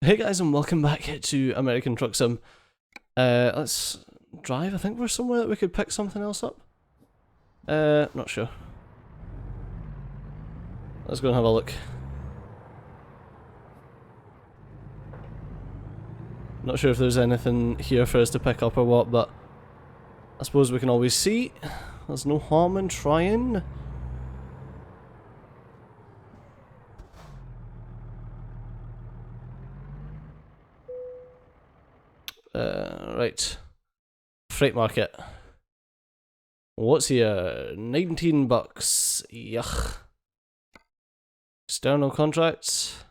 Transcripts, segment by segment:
Hey guys, and welcome back to American Truck Sim. Let's drive. I think we're somewhere that we could pick something else up. Not sure. Let's go and have a look. Not sure if there's anything here for us to pick up or what, but I suppose we can always see. There's no harm in trying. Right. Freight market. What's here? 19 bucks. Yuck. External contracts.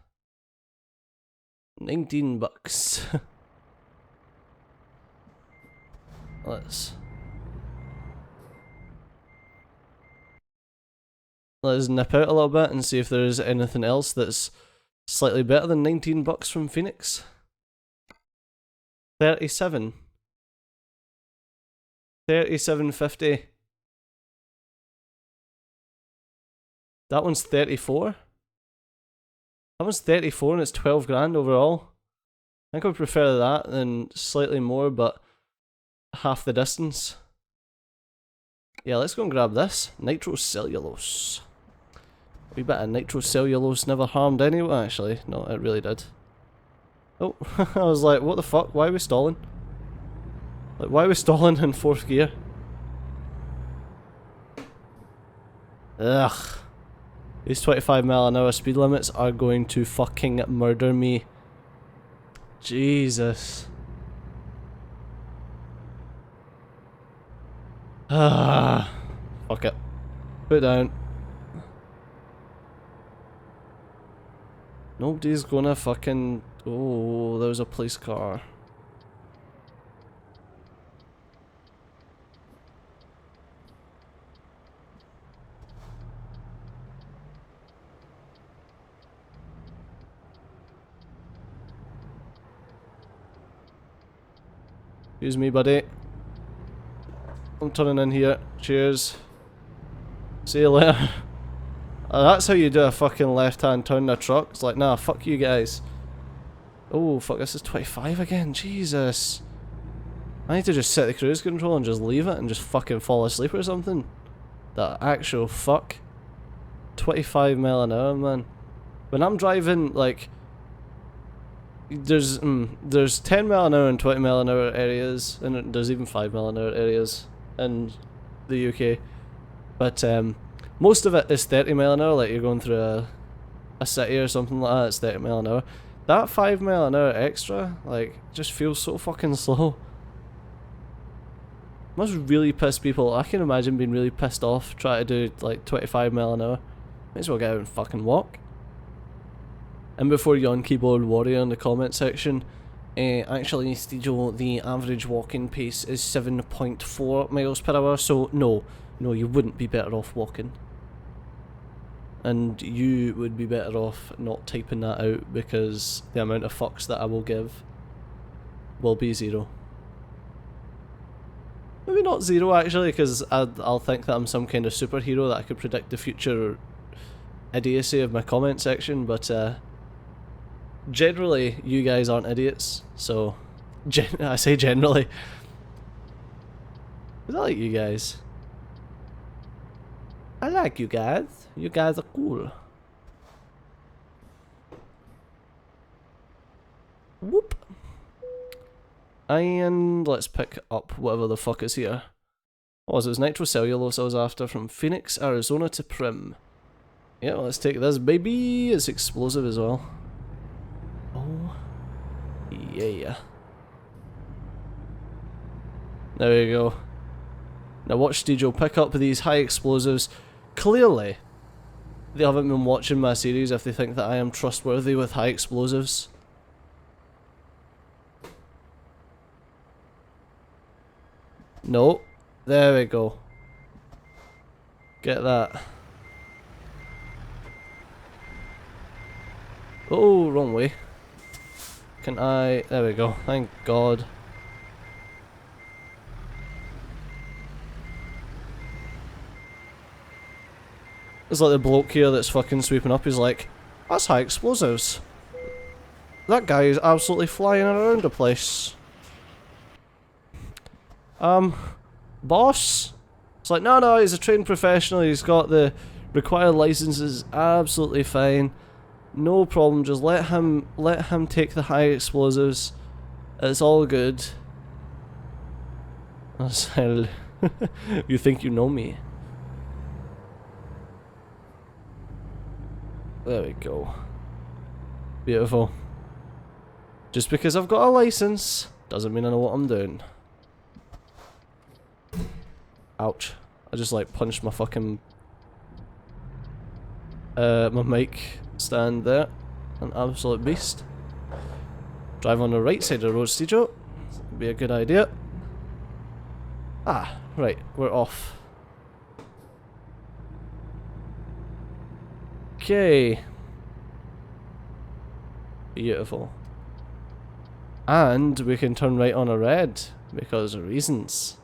19 bucks. Let's nip out a little bit and see if there's anything else that's slightly better than 19 bucks from Phoenix. 37. 37.50. That one's 34. That one's 34 and it's 12 grand overall. I think I would prefer that than slightly more, but half the distance. Yeah, let's go and grab this. Nitrocellulose. A wee bit of nitrocellulose never harmed anyone. Actually, no, it really did. Oh, I was like, what the fuck? Why are we stalling? Like, why are we stalling in 4th gear? Ugh. These 25-mile-an-hour speed limits are going to fucking murder me. Jesus. Ah. Fuck it. Put it down. Nobody's gonna fucking... Oh, there was a police car. Excuse me, buddy. I'm turning in here. Cheers. See you later. That's how you do a fucking left-hand turn in a truck. It's like, nah, fuck you guys. Oh, fuck, this is 25 again. Jesus. I need to just set the cruise control and just leave it and just fucking fall asleep or something. The actual fuck. 25 mile an hour, man. When I'm driving, like... There's 10 mile an hour and 20 mile an hour areas, and there's even 5 mile an hour areas in the UK. But most of it is 30 mile an hour, like you're going through a city or something like that, it's 30 mile an hour. That 5 mile an hour extra, like, just feels so fucking slow. Must really piss people. I can imagine being really pissed off trying to do like 25 mile an hour. Might as well get out and fucking walk. And before you on Keyboard Warrior in the comment section, actually, Steejo, the average walking pace is 7.4 miles per hour, so no, you wouldn't be better off walking. And you would be better off not typing that out because the amount of fucks that I will give will be 0. Maybe not 0 actually, because I'll think that I'm some kind of superhero that I could predict the future idiocy of my comment section, but generally you guys aren't idiots, so I say generally. Because I like you guys. I like you guys. You guys are cool. Whoop. And let's pick up whatever the fuck is here. What was it? It was nitrocellulose I was after from Phoenix, Arizona to Prim. Yeah, well, let's take this, baby. It's explosive as well. Oh. Yeah. There we go. Now watch Steejo pick up these high explosives. Clearly, they haven't been watching my series if they think that I am trustworthy with high explosives. No. There we go. Get that. Oh, wrong way. Can I... There we go. Thank God. It's like the bloke here that's fucking sweeping up, he's like, that's high explosives. That guy is absolutely flying around the place. Boss? It's like, no, he's a trained professional, he's got the required licenses, absolutely fine. No problem, just let him take the high explosives. It's all good. You think you know me? There we go. Beautiful. Just because I've got a license doesn't mean I know what I'm doing. Ouch. I just like punched my fucking my mic stand there. An absolute beast. Drive on the right side of the road, Stejo. Be a good idea. Ah, right, we're off. Okay. Beautiful. And we can turn right on a red because of reasons.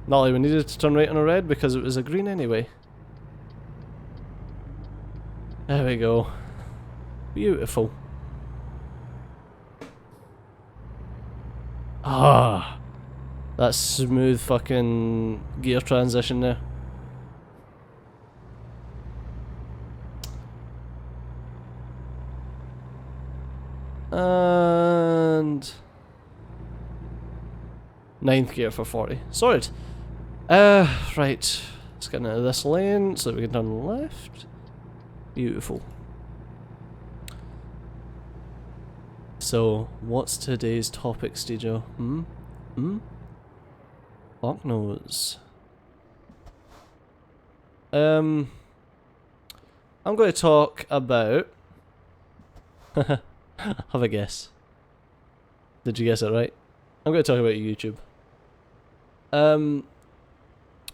Not like we needed to turn right on a red because it was a green anyway. There we go. Beautiful. Ah, that smooth fucking gear transition there. And 9th gear for 40. Sorted. Right. Let's get into this lane so that we can turn left. Beautiful. So, what's today's topic, Stejo? Fuck knows. I'm going to talk about... Have a guess. Did you guess it right? I'm going to talk about YouTube.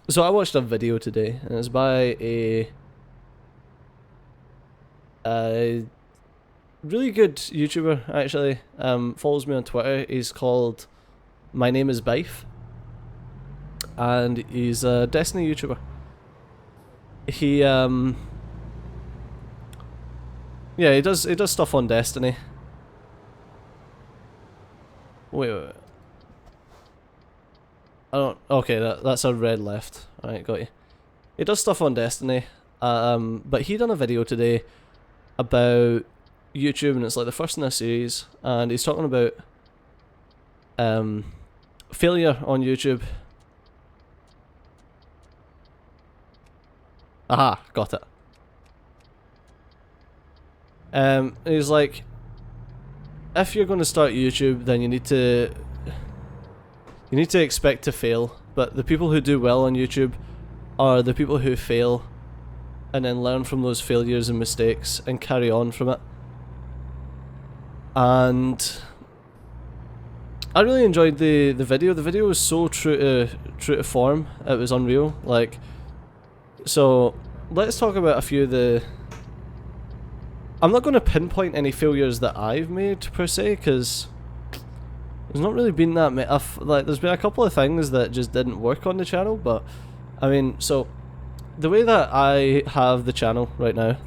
So I watched a video today, and it's by a really good YouTuber, actually. Follows me on Twitter. He's called My Name Is Bife, and he's a Destiny YouTuber. He yeah, he does stuff on Destiny. Wait. I don't. Okay, that's a red left. Alright, got you. He does stuff on Destiny, but he done a video today about YouTube, and it's like the first in a series, and he's talking about failure on YouTube. Aha, got it. He's like, if you're going to start YouTube, then you need to expect to fail, but the people who do well on YouTube are the people who fail and then learn from those failures and mistakes and carry on from it. And I really enjoyed the video. The video was so true to form. It was unreal. Like, so let's talk about a few of the... I'm not going to pinpoint any failures that I've made per se, because there's not really been that many. Like, there's been a couple of things that just didn't work on the channel, but I mean, so the way that I have the channel right now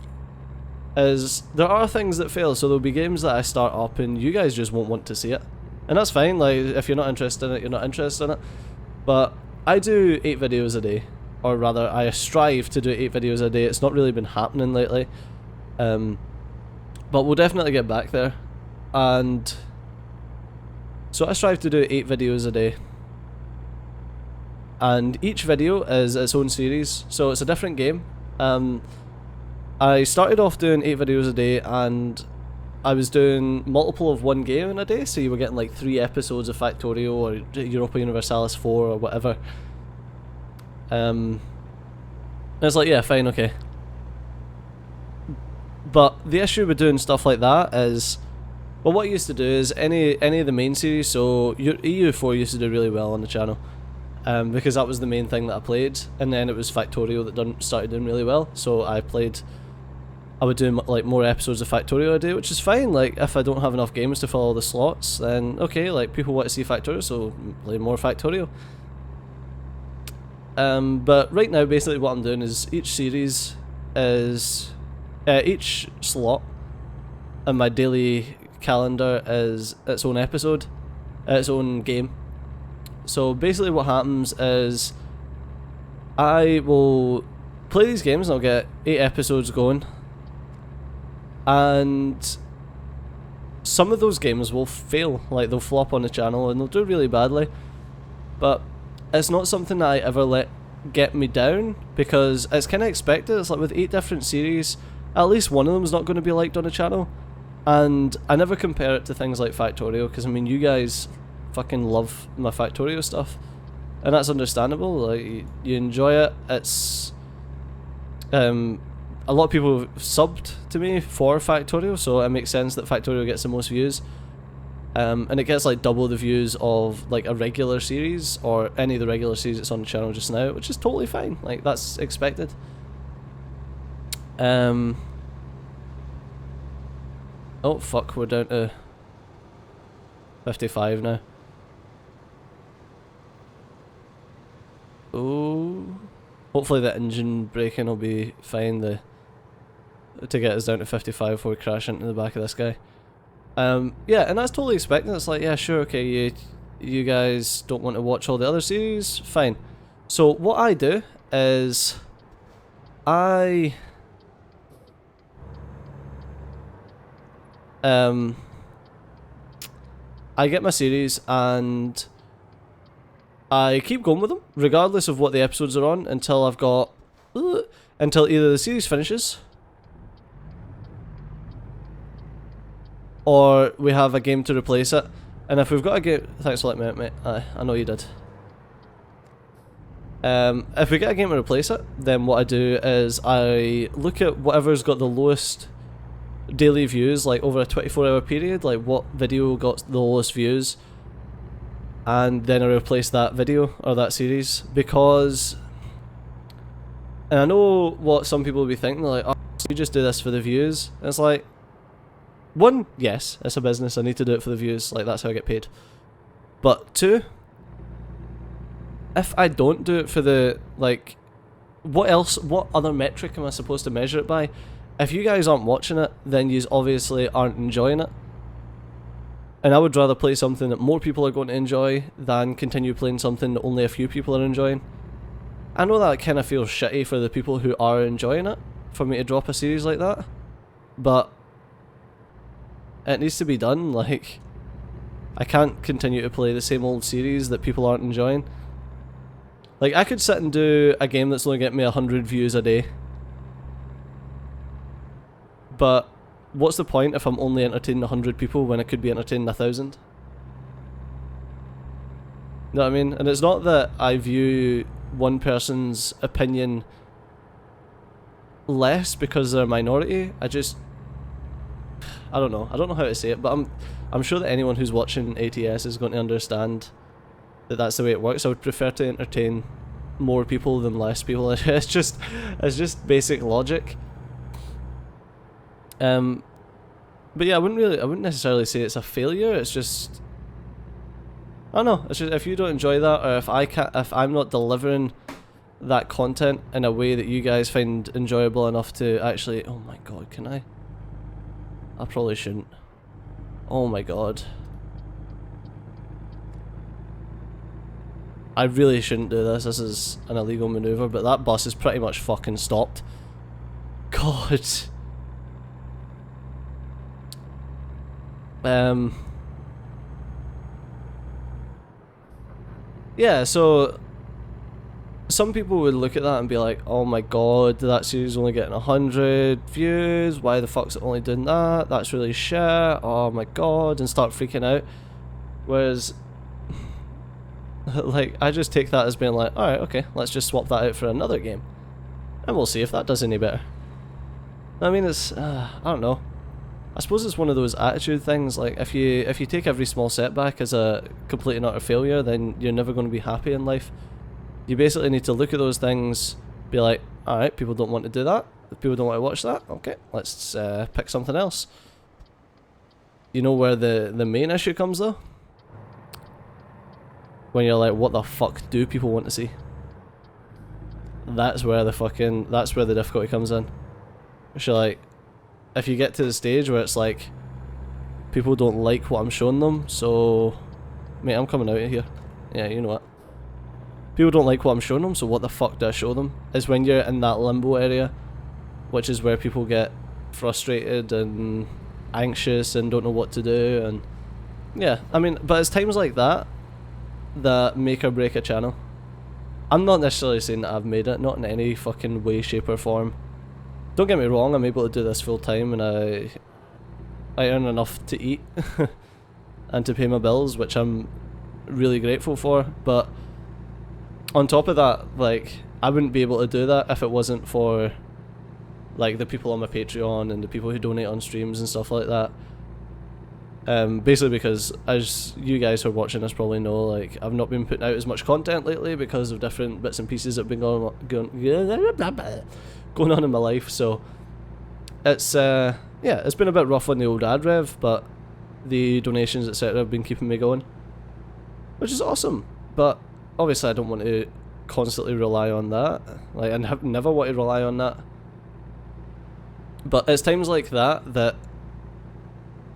is there are things that fail. So there'll be games that I start up and you guys just won't want to see it, and that's fine. Like, if you're not interested in it, you're not interested in it. But I do 8 videos a day, or rather, I strive to do 8 videos a day. It's not really been happening lately, but we'll definitely get back there. And so I strive to do 8 videos a day, and each video is its own series, so it's a different game. I started off doing 8 videos a day, and I was doing multiple of one game in a day, so you were getting like 3 episodes of Factorio or Europa Universalis 4 or whatever. And it's like, yeah, fine, okay. But the issue with doing stuff like that is, well, what I used to do is any of the main series, so EU4 used to do really well on the channel. because that was the main thing that I played, and then it was Factorio that started doing really well, so I would do like more episodes of Factorio a day, which is fine. Like, if I don't have enough games to fill all the slots, then okay, like, people want to see Factorio, so play more Factorio. But right now, basically what I'm doing is each series is each slot in my daily calendar is its own episode, its own game. So basically what happens is I will play these games and I'll get 8 episodes going, and some of those games will fail, like they'll flop on the channel and they'll do really badly, but it's not something that I ever let get me down, because it's kind of expected. It's like with 8 different series, at least one of them is not going to be liked on the channel, and I never compare it to things like Factorio, because I mean, you guys fucking love my Factorio stuff, and that's understandable. Like, you enjoy it. It's a lot of people have subbed to me for Factorio, so it makes sense that Factorio gets the most views, and it gets like double the views of like a regular series or any of the regular series that's on the channel just now, which is totally fine. Like, that's expected. Oh fuck, we're down to 55 now. Oh, hopefully the engine braking will be fine to get us down to 55 before we crash into the back of this guy. Yeah, and that's totally expected. It's like, yeah, sure, okay, you guys don't want to watch all the other series, fine. So what I do is I get my series and I keep going with them, regardless of what the episodes are on, until I've got... until either the series finishes, or we have a game to replace it. And if we've got a game... Thanks for letting me out, mate. I know you did. If we get a game to replace it, then what I do is I look at whatever's got the lowest daily views, like over a 24-hour period, like what video got the lowest views, and then I replace that video or that series. Because, and I know what some people will be thinking, like, oh, so you just do this for the views. And it's like, one, yes, it's a business, I need to do it for the views, like, that's how I get paid. But two, if I don't do it for the, like, what other metric am I supposed to measure it by? If you guys aren't watching it, then you obviously aren't enjoying it. And I would rather play something that more people are going to enjoy than continue playing something that only a few people are enjoying. I know that kind of feels shitty for the people who are enjoying it, for me to drop a series like that, but it needs to be done. Like, I can't continue to play the same old series that people aren't enjoying. Like, I could sit and do a game that's only getting me 100 views a day, but what's the point if I'm only entertaining 100 people when I could be entertaining 1,000? You know what I mean? And it's not that I view one person's opinion less because they're a minority. I don't know how to say it, but I'm sure that anyone who's watching ATS is going to understand that that's the way it works. I would prefer to entertain more people than less people. It's just basic logic. But yeah, I wouldn't necessarily say it's a failure. It's just, I don't know. It's just, if you don't enjoy that, or if I'm not delivering that content in a way that you guys find enjoyable enough to actually, oh my god, can I? I probably shouldn't. Oh my god. I really shouldn't do this. This is an illegal maneuver, but that bus is pretty much fucking stopped. God. Yeah, so some people would look at that and be like, oh my god, that series is only getting 100 views, why the fuck's it only doing that, that's really shit, oh my god, and start freaking out. Whereas, like, I just take that as being like, alright, okay, let's just swap that out for another game, and we'll see if that does any better. I mean, it's, I don't know. I suppose it's one of those attitude things, like, if you take every small setback as a complete and utter failure, then you're never going to be happy in life. You basically need to look at those things, be like, alright, people don't want to do that. If people don't want to watch that, okay, let's pick something else. You know where the main issue comes though? When you're like, what the fuck do people want to see? That's where the difficulty comes in. So like, if you get to the stage where it's like, people don't like what I'm showing them, so... Mate, I'm coming out of here. Yeah, you know what. People don't like what I'm showing them, so what the fuck do I show them? Is when you're in that limbo area, which is where people get frustrated and anxious and don't know what to do, and... Yeah, I mean, but it's times like that that make or break a channel. I'm not necessarily saying that I've made it, not in any fucking way, shape or form. Don't get me wrong, I'm able to do this full time and I earn enough to eat and to pay my bills, which I'm really grateful for, but on top of that, like, I wouldn't be able to do that if it wasn't for like the people on my Patreon and the people who donate on streams and stuff like that. Basically because, as you guys who are watching this probably know, like, I've not been putting out as much content lately because of different bits and pieces that have been going on in my life, so it's yeah, it's been a bit rough on the old ad rev, but the donations etc have been keeping me going, which is awesome. But obviously I don't want to constantly rely on that, like, I have never want to rely on that, but it's times like that that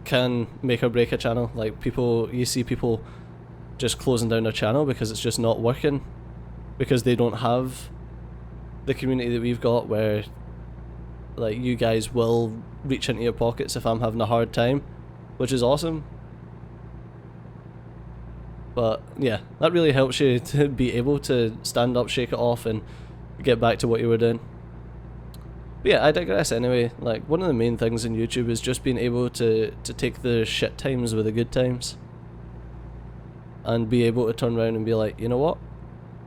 can make or break a channel. Like, you see people just closing down their channel because it's just not working, because they don't have the community that we've got where, like, you guys will reach into your pockets if I'm having a hard time, which is awesome. But yeah, that really helps you to be able to stand up, shake it off, and get back to what you were doing. But yeah, I digress anyway. Like, one of the main things in YouTube is just being able to take the shit times with the good times. And be able to turn around and be like, you know what?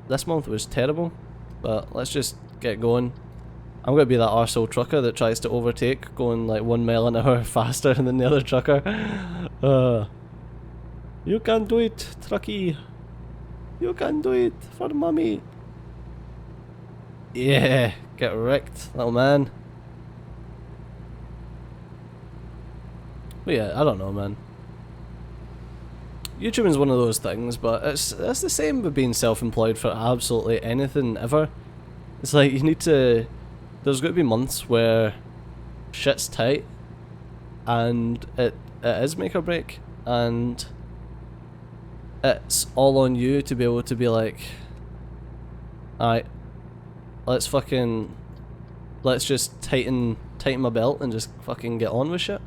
This month was terrible, but let's just get going. I'm going to be that arsehole trucker that tries to overtake, going like 1 mile an hour faster than the other trucker. You can do it, trucky. You can do it for mommy. Yeah, get wrecked, little man. But yeah, I don't know, man. YouTube is one of those things, but it's the same with being self-employed for absolutely anything ever. It's like, you need to... There's going to be months where shit's tight, and it is make or break, and it's all on you to be able to be like, alright, let's just tighten my belt and just fucking get on with shit.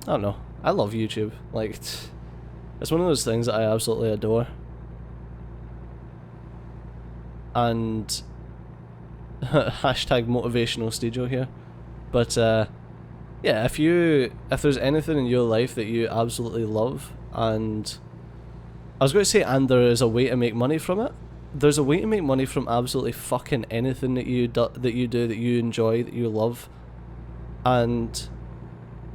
I don't know. I love YouTube. Like, it's one of those things that I absolutely adore. And hashtag motivational studio here. But yeah, if there's anything in your life that you absolutely love, and I was going to say, and there is a way to make money from it. There's a way to make money from absolutely fucking anything that you do, that you enjoy, that you love, and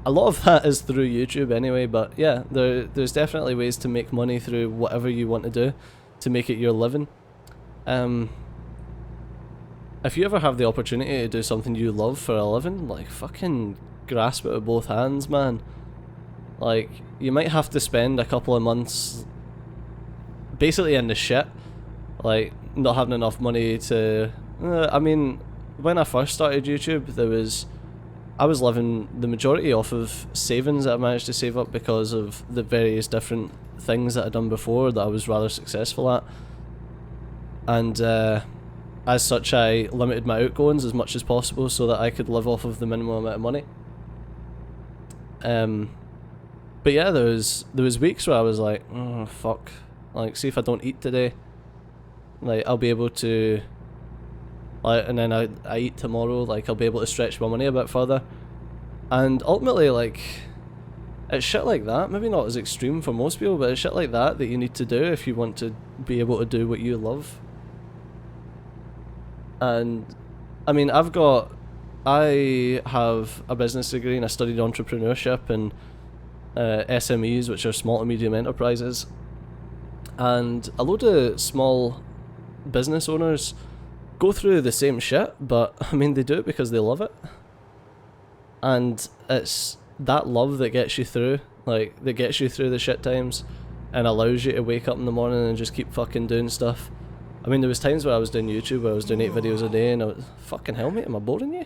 a lot of that is through YouTube anyway. But yeah, there's definitely ways to make money through whatever you want to do to make it your living. If you ever have the opportunity to do something you love for a living, like, fucking grasp it with both hands, man. Like, you might have to spend a couple of months basically in the shit, like, not having enough money to... I mean, when I first started YouTube, I was living the majority off of savings that I managed to save up because of the various different things that I'd done before that I was rather successful at. And as such, I limited my outgoings as much as possible so that I could live off of the minimum amount of money. But yeah, there was weeks where I was like, oh fuck, like, see if I don't eat today, like, I'll be able to, like, and then I eat tomorrow, like, I'll be able to stretch my money a bit further. And ultimately, like, it's shit like that, maybe not as extreme for most people, but it's shit like that you need to do if you want to be able to do what you love. And I mean, I have a business degree and I studied entrepreneurship and SMEs, which are small to medium enterprises, And a load of small business owners go through the same shit, but I mean, they do it because they love it. And it's that love that gets you through, like, that gets you through the shit times and allows you to wake up in the morning and just keep fucking doing stuff. I mean, there was times where I was doing YouTube where I was doing 8 videos a day and I was, fucking hell mate, am I boring you?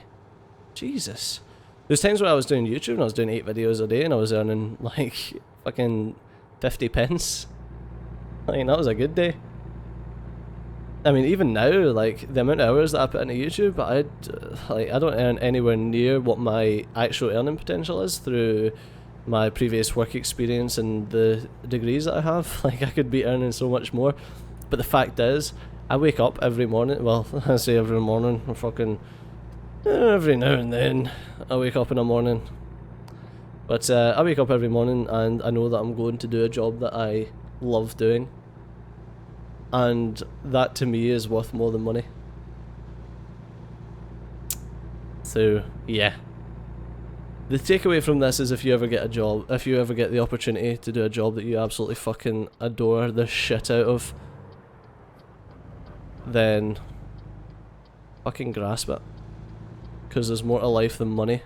Jesus. There's times where I was doing YouTube and I was doing 8 videos a day and I was earning like fucking 50 pence. Like, that was a good day. I mean, even now, like, the amount of hours that I put into YouTube, I don't earn anywhere near what my actual earning potential is through my previous work experience and the degrees that I have. Like, I could be earning so much more. But the fact is, I wake up every morning, well, I say every morning, I'm fucking, every now and then, I wake up in the morning. But I wake up every morning and I know that I'm going to do a job that I love doing. And that to me is worth more than money. So, yeah. The takeaway from this is if you ever get a job, if you ever get the opportunity to do a job that you absolutely fucking adore the shit out of, then fucking grasp it. Because there's more to life than money.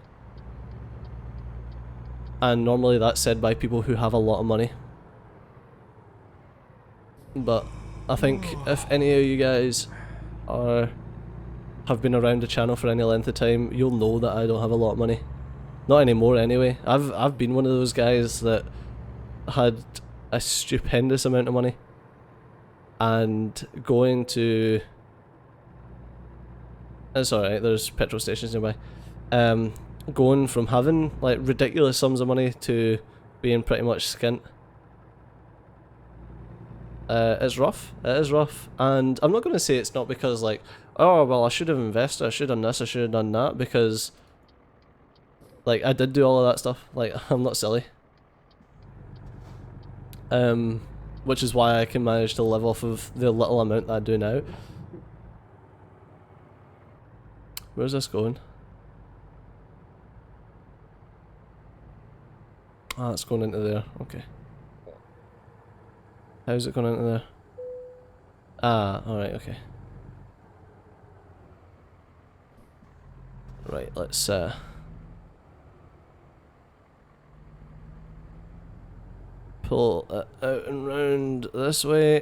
And normally that's said by people who have a lot of money. But I think if any of you guys have been around the channel for any length of time, you'll know that I don't have a lot of money. Not anymore anyway. I've been one of those guys that had a stupendous amount of money. And going to... It's alright, there's petrol stations nearby. Going from having like ridiculous sums of money to being pretty much skint. It's rough. It is rough. And I'm not going to say it's not because like, oh, well, I should have invested, I should have done this, I should have done that, because like, I did do all of that stuff. Like, I'm not silly. Which is why I can manage to live off of the little amount that I do now. Where's this going? Ah, it's going into there. Okay. How's it going into there? Ah, alright, okay. Right, let's pull it out and round this way.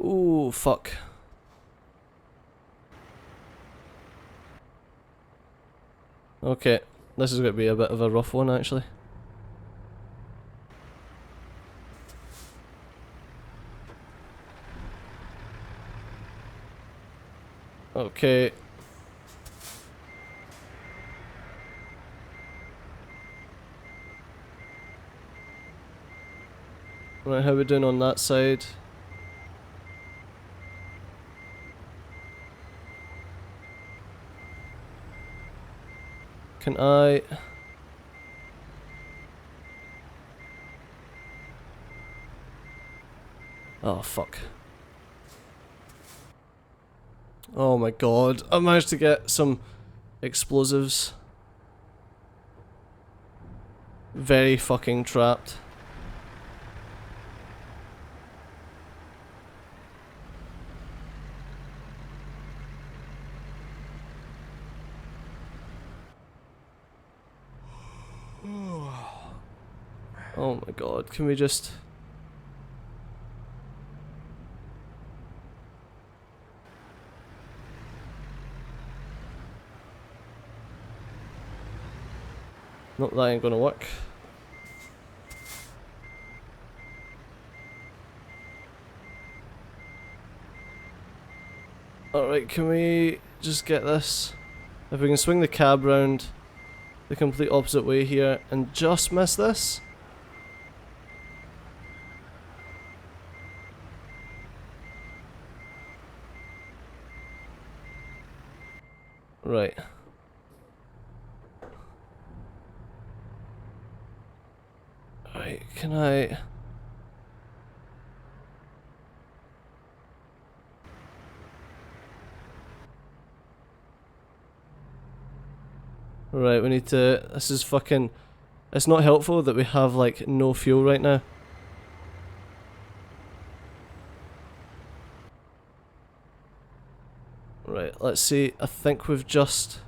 Ooh, fuck. Okay, this is going to be a bit of a rough one actually. Okay. Right, how are we doing on that side? Can I... Oh, fuck. Oh my god, I managed to get some explosives. Very fucking trapped. Oh my god, can we just... Nope, that ain't gonna work. Alright, can we just get this? If we can swing the cab round the complete opposite way here and just miss this? Right. Right, can I... Right, we need to... This is fucking... It's not helpful that we have, like, no fuel right now. Right, let's see. I think we've just...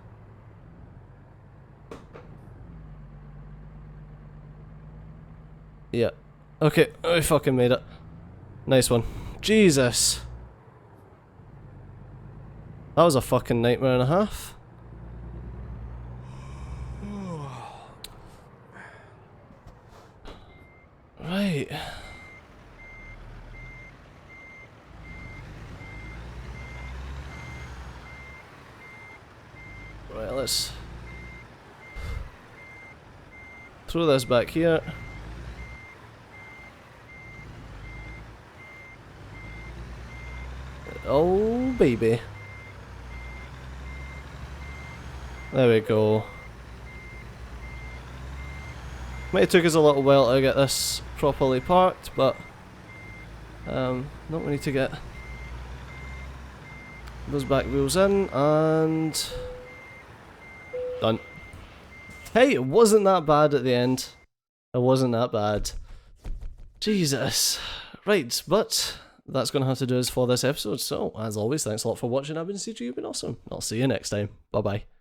Yeah. Okay, we fucking made it. Nice one. Jesus. That was a fucking nightmare and a half. Right. Right, let's throw this back here. Oh, baby. There we go. Might have took us a little while to get this properly parked, but no, we need to get those back wheels in and done. Hey, it wasn't that bad at the end. It wasn't that bad. Jesus. Right, but that's going to have to do us for this episode. So, as always, thanks a lot for watching. I've been CG, you've been awesome. I'll see you next time. Bye bye.